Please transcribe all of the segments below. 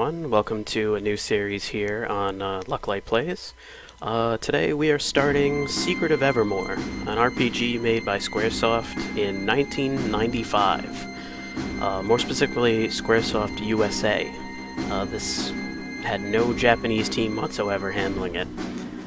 everyone. Welcome to a new series here on Lucklight Plays. Today we are starting Secret of Evermore, an RPG made by Squaresoft in 1995. More specifically, Squaresoft USA. This had no Japanese team whatsoever handling it.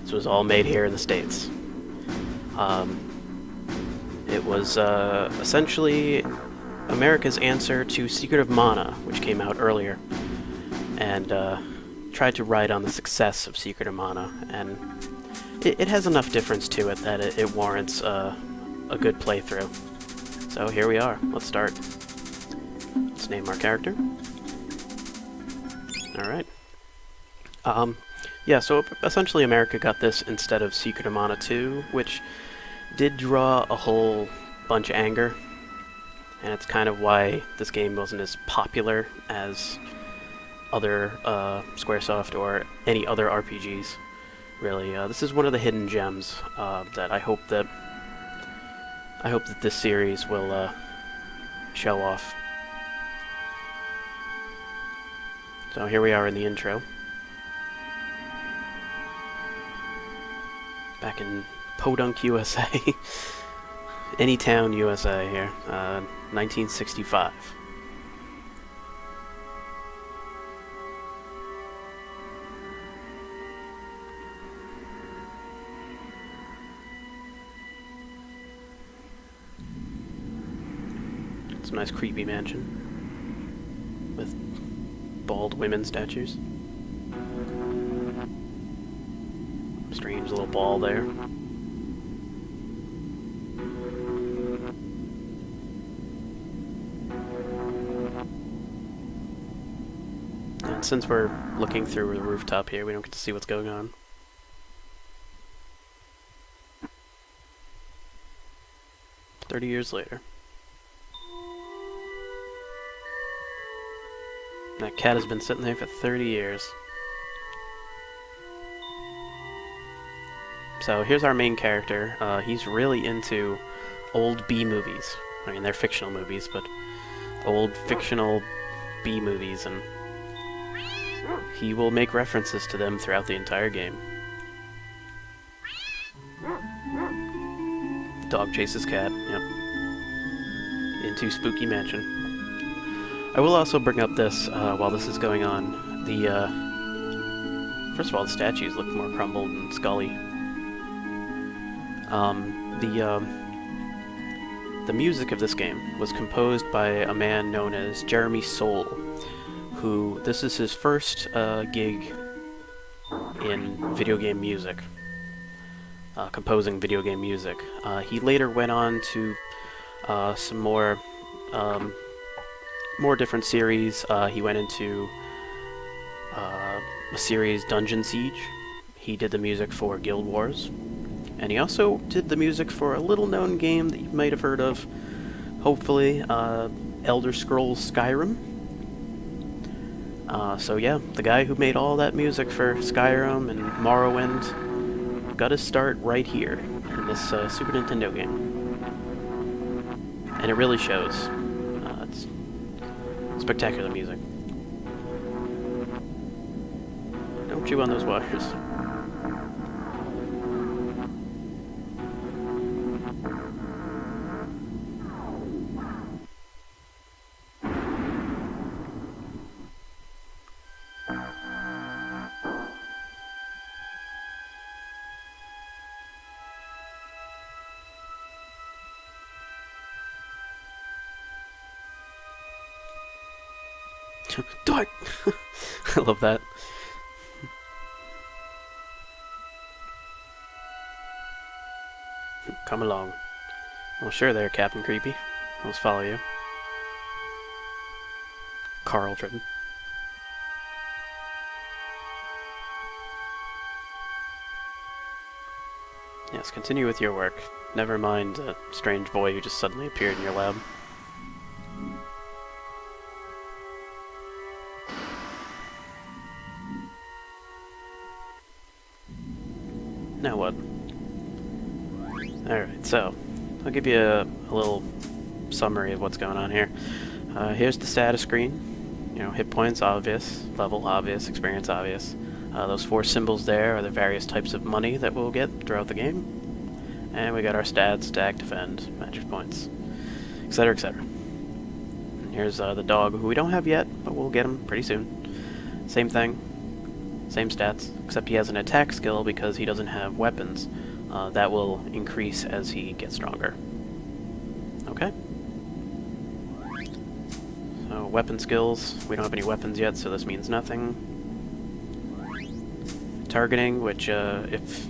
This was all made here in the States. It was essentially America's answer to Secret of Mana, which came out earlier, and tried to ride on the success of Secret of Mana, and it has enough difference to it that it warrants a good playthrough. So here we are. Let's start. Let's name our character. Alright. Yeah, so essentially America got this instead of Secret of Mana 2, which did draw a whole bunch of anger. And it's kind of why this game wasn't as popular as other Squaresoft or any other RPGs. Really, this is one of the hidden gems that I hope that this series will show off. So here we are in the intro, back in Podunk, USA. Anytown, USA here, 1965. It's a nice creepy mansion with bald women statues. Strange little ball there. Since we're looking through the rooftop here, we don't get to see what's going on. "30 years later. That cat has been sitting there for 30 years. So here's our main character. He's really into old B movies. I mean, they're fictional movies, but old fictional B movies, and he will make references to them throughout the entire game. Dog chases cat, yep. Into Spooky Mansion. I will also bring up this while this is going on. First of all, the statues look more crumbled and scully. The music of this game was composed by a man known as Jeremy Soule, who, this is his first gig in video game music, composing video game music. He later went on to some more different series. He went into a series, Dungeon Siege. He did the music for Guild Wars, and he also did the music for a little-known game that you might have heard of, hopefully, Elder Scrolls Skyrim. So yeah, the guy who made all that music for Skyrim and Morrowind got his start right here in this Super Nintendo game. And it really shows. It's spectacular music. Don't chew on those wires. Die! I love that. Come along. Well, sure there, Captain Creepy. Let's follow you. Carlton. Yes, continue with your work. Never mind a strange boy who just suddenly appeared in your lab. Now what? Alright, so I'll give you a little summary of what's going on here. Here's the status screen. You know, hit points, obvious. Level, obvious. Experience, obvious. Those 4 symbols there are the various types of money that we'll get throughout the game. And we got our stats, attack, defend, magic points, etc., etc. And here's the dog, who we don't have yet, but we'll get him pretty soon. Same thing, same stats, except he has an attack skill because he doesn't have weapons. That will increase as he gets stronger. Okay? So, weapon skills. We don't have any weapons yet, so this means nothing. Targeting, which, if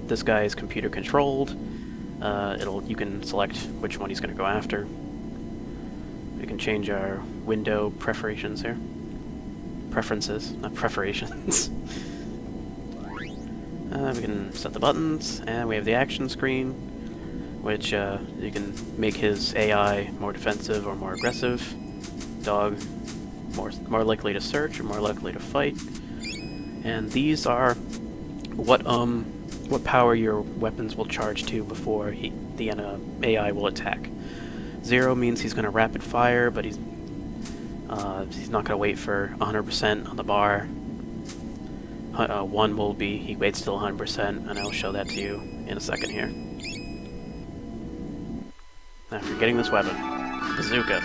this guy is computer controlled, you can select which one he's going to go after. We can change our window preferences here. Preferences, not preparations. We can set the buttons, and we have the action screen, which you can make his AI more defensive or more aggressive. Dog more likely to search or more likely to fight. And these are what power your weapons will charge to before the AI will attack. 0 means he's going to rapid fire, but he's not going to wait for 100% on the bar. 1 will be he waits till 100%, and I'll show that to you in a second here. After getting this weapon, bazooka.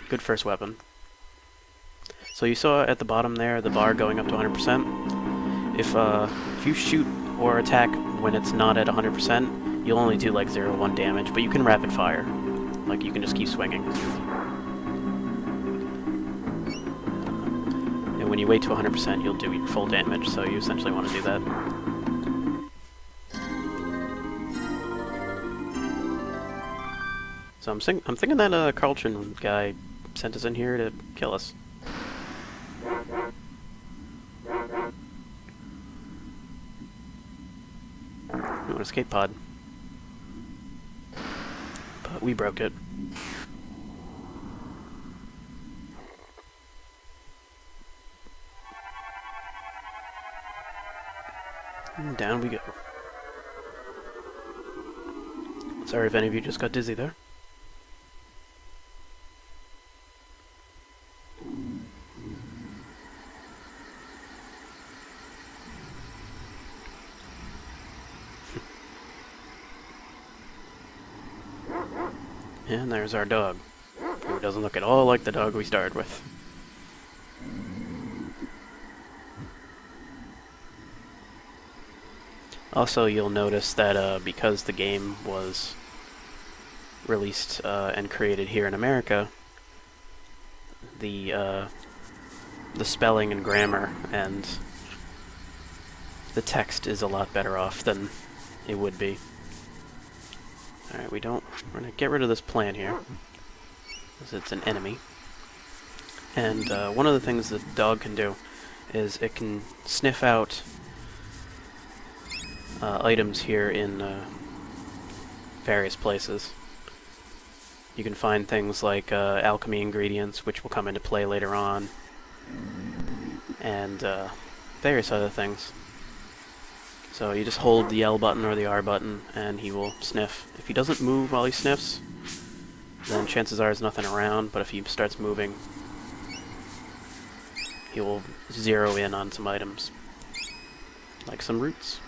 Good first weapon. So you saw at the bottom there the bar going up to 100%. If you shoot or attack when it's not at 100%, you'll only do like 0-1 damage, but you can rapid fire. Like, you can just keep swinging. And when you wait to 100%, you'll do your full damage, so you essentially want to do that. So I'm thinking that Carlton guy sent us in here to kill us. An escape pod. But we broke it. And down we go. Sorry if any of you just got dizzy there. And there's our dog, who doesn't look at all like the dog we started with. Also, you'll notice that because the game was released and created here in America, the spelling and grammar and the text is a lot better off than it would be. Alright, we're gonna get rid of this plant here, because it's an enemy. And one of the things the dog can do is it can sniff out items here in various places. You can find things like alchemy ingredients, which will come into play later on, and various other things. So you just hold the L button or the R button, and he will sniff. If he doesn't move while he sniffs, then chances are there's nothing around, but if he starts moving, he will zero in on some items, like some roots.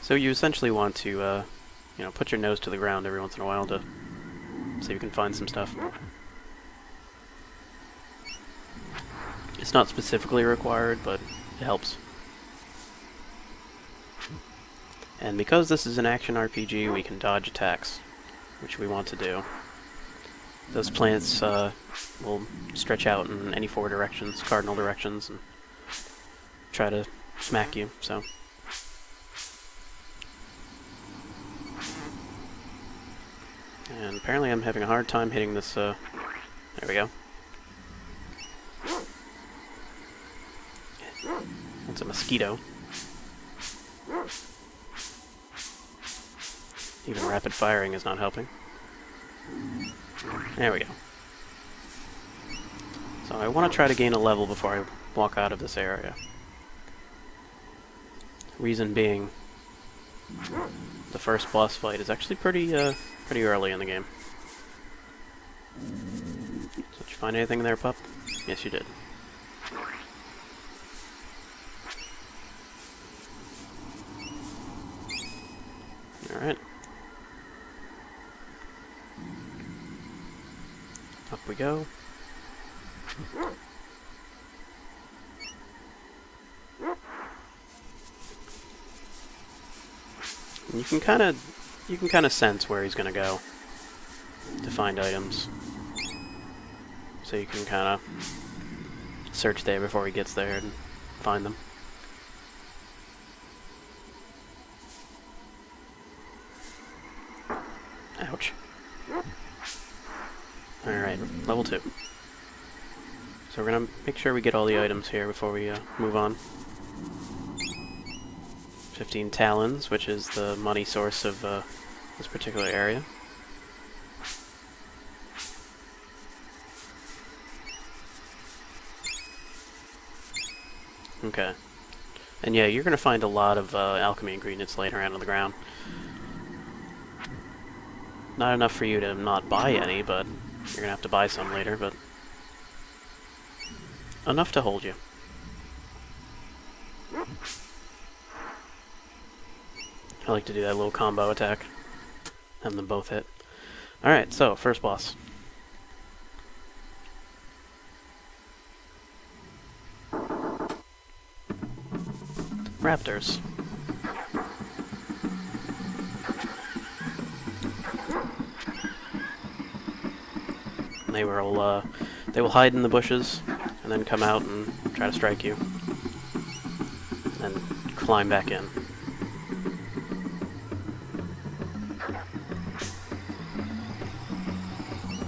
So you essentially want to, put your nose to the ground every once in a while to so you can find some stuff. It's not specifically required, but it helps. And because this is an action RPG, we can dodge attacks, which we want to do. Those plants will stretch out in any 4 directions, cardinal directions, and try to smack you, so. And apparently I'm having a hard time hitting this, there we go. It's a mosquito. Even rapid firing is not helping. There we go. So I want to try to gain a level before I walk out of this area. Reason being, the first boss fight is actually pretty early in the game. So did you find anything there, pup? Yes, you did. Alright. Up we go. And you can kind of sense where he's gonna go to find items. So you can kind of search there before he gets there and find them. Ouch. Alright, level 2. So we're gonna make sure we get all the items here before we move on. 15 talons, which is the money source of this particular area. Okay. And yeah, you're gonna find a lot of alchemy ingredients laying around on the ground. Not enough for you to not buy any, but you're gonna have to buy some later, but enough to hold you. I like to do that little combo attack. Have them both hit. Alright, so, first boss. Raptors. They will hide in the bushes, and then come out and try to strike you. And climb back in.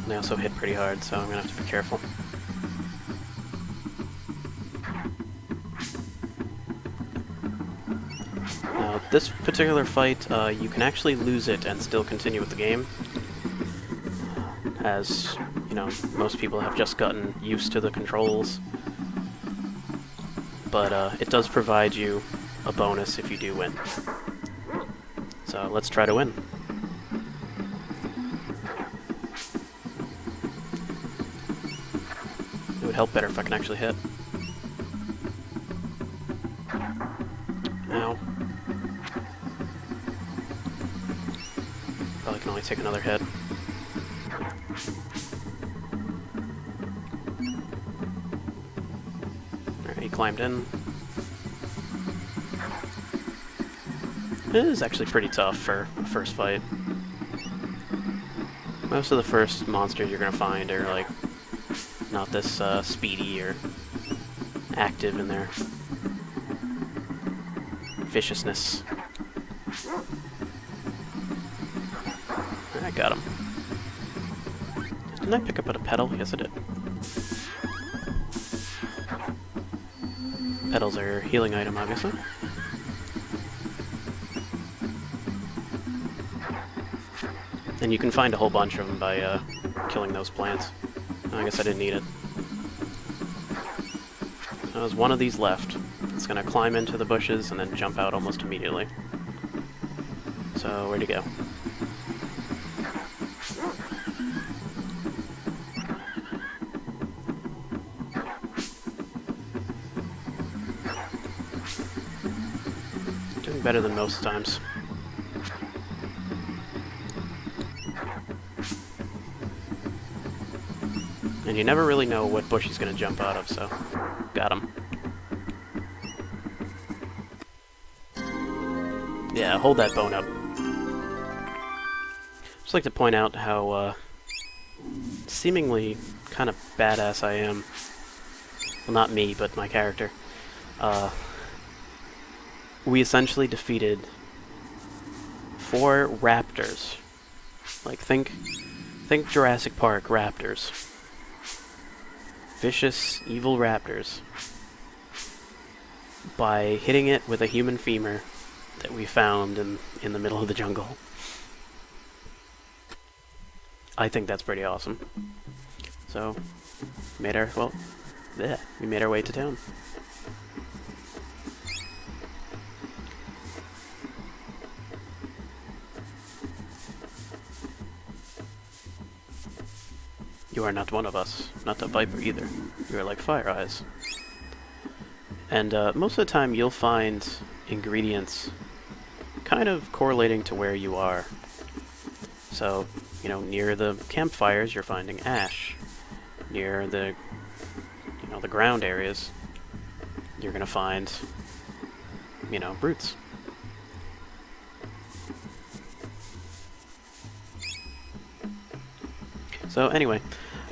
They also hit pretty hard, so I'm gonna have to be careful. Now, this particular fight, you can actually lose it and still continue with the game. As, you know, most people have just gotten used to the controls. But it does provide you a bonus if you do win. So let's try to win. It would help better if I can actually hit. Ow. Probably can only take another hit. Alright, he climbed in. It is actually pretty tough for a first fight. Most of the first monsters you're gonna find are like not this speedy or active in their viciousness. I got him. Didn't I pick up a petal? Yes, I did. Petals are a healing item, obviously. And you can find a whole bunch of them by killing those plants. I guess I didn't need it. There's one of these left. It's gonna climb into the bushes and then jump out almost immediately. So, where'd he go? Doing better than most times. And you never really know what bush he's going to jump out of, so got him. Yeah, hold that bone up. Just like to point out how seemingly kind of badass I am. Well, not me, but my character. We essentially defeated 4 raptors. Like, think Jurassic Park raptors. Vicious, evil raptors. By hitting it with a human femur that we found in the middle of the jungle. I think that's pretty awesome. So, we made our way to town. You are not one of us. Not the Viper either. You are like Fire Eyes. And most of the time you'll find ingredients kind of correlating to where you are. So, you know, near the campfires you're finding ash. Near the, you know, the ground areas, you're gonna find, you know, roots. So anyway,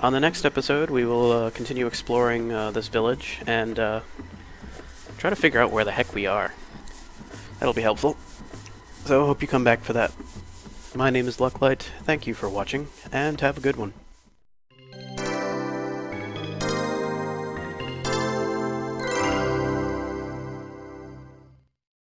on the next episode we will continue exploring this village and try to figure out where the heck we are. That'll be helpful. So I hope you come back for that. My name is Lucklight, thank you for watching, and have a good one.